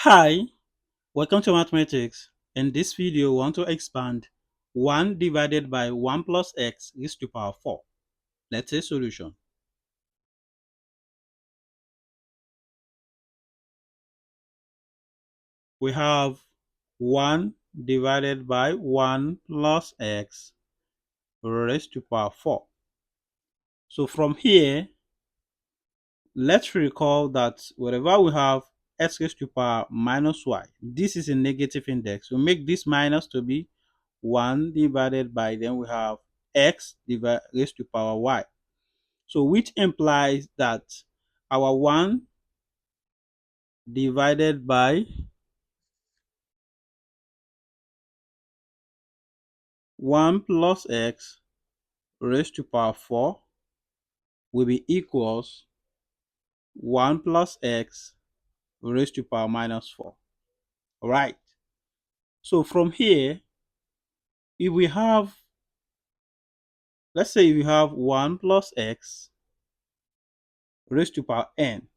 Hi, welcome to mathematics. In this video, we want to expand 1 divided by 1 plus x raised to power 4. Let's say solution. We have 1 divided by 1 plus x raised to power 4. So from here, let's recall that wherever we have x raised to power minus y, this is a negative index. We make this minus to be 1 divided by, then we have x raised to power y. So which implies that our 1 divided by 1 plus x raised to power 4 will be equals 1 plus x raised to power minus 4. All right. So from here, if we have, let's say we have 1 plus x raised to power n.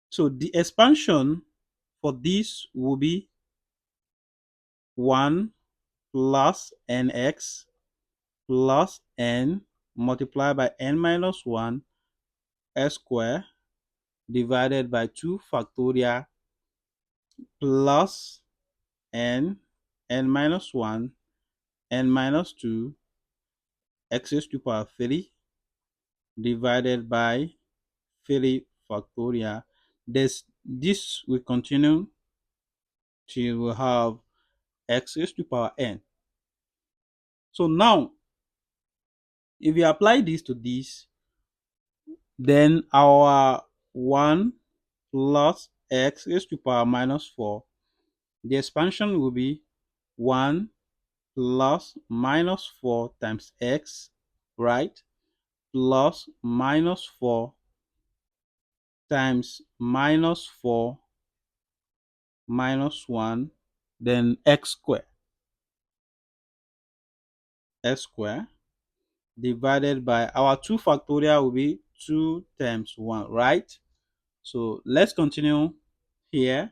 So the expansion for this will be 1 plus nx plus n multiplied by n minus 1 s square divided by 2 factorial plus n minus 1 n minus 2 x raised to power 3 divided by 3 factorial. This will continue till we have x raised to power n. So now, if we apply this to this, then our 1 plus x raised to power minus 4, the expansion will be 1 plus minus 4 times x, right? Plus minus 4 times minus 4 minus 1, then x square divided by our 2 factorial will be 2 times 1, right? So let's continue here.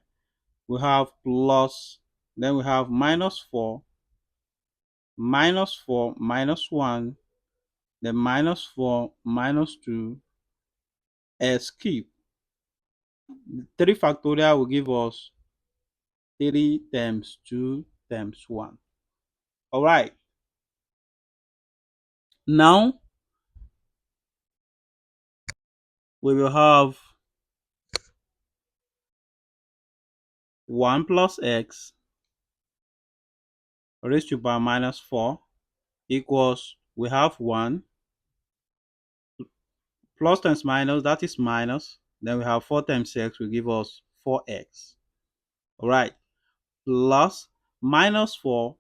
We have plus, then we have minus 4 minus 1, then minus 4 minus 2 s cube. 3 factorial will give us 3 times 2 times 1. All right. Now we will have 1 plus x raised to power minus 4 equals, we have 1 plus times minus, that is minus. Then we have 4 times x will give us 4x. All right. Plus minus 4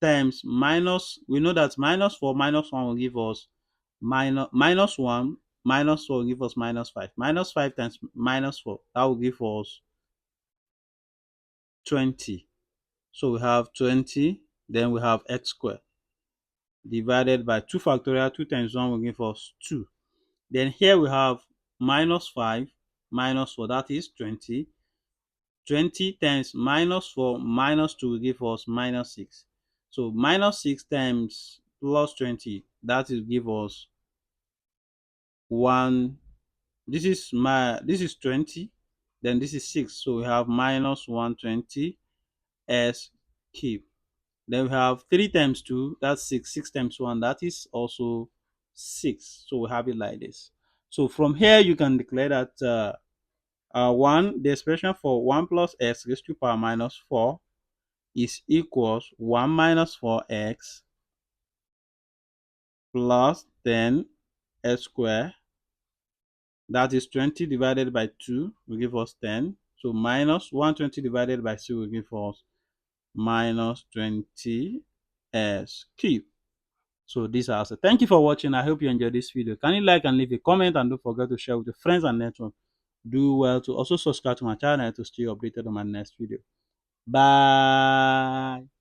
times minus, we know that minus 4 minus 1 will give us minus 1 minus 4 will give us minus 5. Minus 5 times minus 4, that will give us 20. So we have 20, then we have x squared divided by 2 factorial. 2 times 1 will give us 2. Then here we have minus 5 minus 4, that is 20. 20 times minus 4 minus 2 will give us minus 6. So minus 6 times plus 20, that will give us 1. This is 20, then this is 6. So we have minus 120 s cube. Then we have 3 times 2, that's 6. 6 times 1, that is also 6. So we have it like this. So from here, you can declare that the expression for 1 plus x raised to power minus 4 is equals 1 minus 4x plus 10 s square. That is 20 divided by 2 will give us 10. So minus 120 divided by 2 will give us minus 20 s cube. So these are, so thank you for watching. I hope you enjoyed this video. Can you like and leave a comment, and don't forget to share with your friends and network. Do well to also subscribe to my channel to stay updated on my next video. Bye.